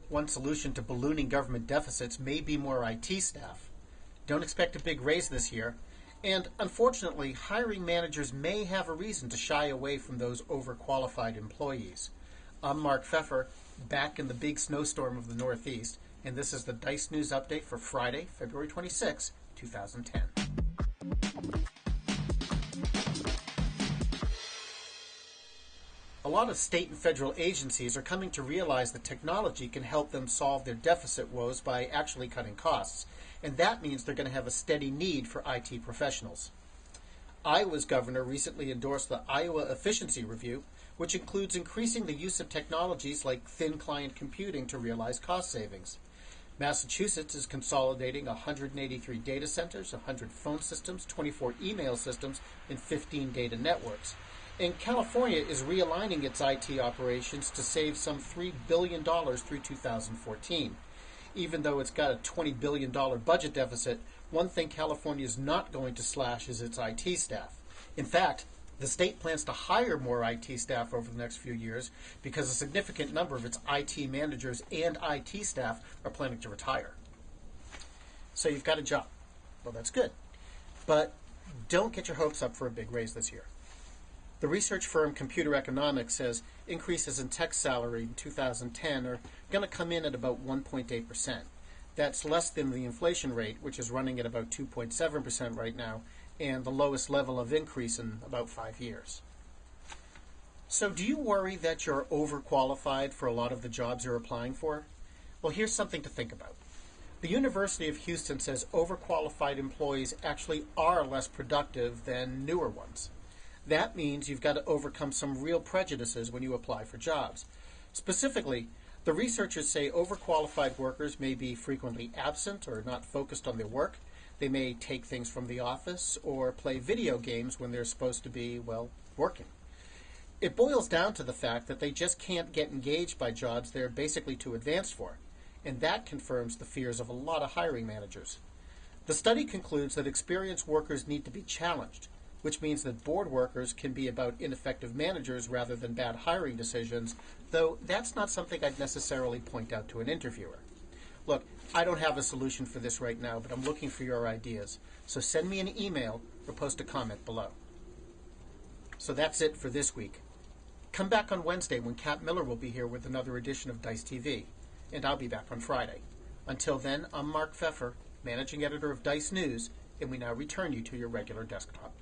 One solution to ballooning government deficits may be more IT staff. Don't expect a big raise this year. And unfortunately, hiring managers may have a reason to shy away from those overqualified employees. I'm Mark Pfeffer, back in the big snowstorm of the Northeast, and this is the Dice News Update for Friday, February 26, 2010. A lot of state and federal agencies are coming to realize that technology can help them solve their deficit woes by actually cutting costs, and that means they're going to have a steady need for IT professionals. Iowa's governor recently endorsed the Iowa Efficiency Review, which includes increasing the use of technologies like thin client computing to realize cost savings. Massachusetts is consolidating 183 data centers, 100 phone systems, 24 email systems, and 15 data networks. And California is realigning its IT operations to save some $3 billion through 2014. Even though it's got a $20 billion budget deficit, one thing California is not going to slash is its IT staff. In fact, the state plans to hire more IT staff over the next few years because a significant number of its IT managers and IT staff are planning to retire. So you've got a job. Well, that's good. But don't get your hopes up for a big raise this year. The research firm Computer Economics says increases in tech salary in 2010 are going to come in at about 1.8%. That's less than the inflation rate, which is running at about 2.7% right now, and the lowest level of increase in about 5 years. So do you worry that you're overqualified for a lot of the jobs you're applying for? Well, here's something to think about. The University of Houston says overqualified employees actually are less productive than newer ones. That means you've got to overcome some real prejudices when you apply for jobs. Specifically, the researchers say overqualified workers may be frequently absent or not focused on their work. They may take things from the office or play video games when they're supposed to be, well, working. It boils down to the fact that they just can't get engaged by jobs they're basically too advanced for, and that confirms the fears of a lot of hiring managers. The study concludes that experienced workers need to be challenged, which means that bored workers can be about ineffective managers rather than bad hiring decisions, though that's not something I'd necessarily point out to an interviewer. Look, I don't have a solution for this right now, but I'm looking for your ideas, so send me an email or post a comment below. So that's it for this week. Come back on Wednesday when Kat Miller will be here with another edition of Dice TV, and I'll be back on Friday. Until then, I'm Mark Pfeffer, Managing Editor of Dice News, and we now return you to your regular desktop.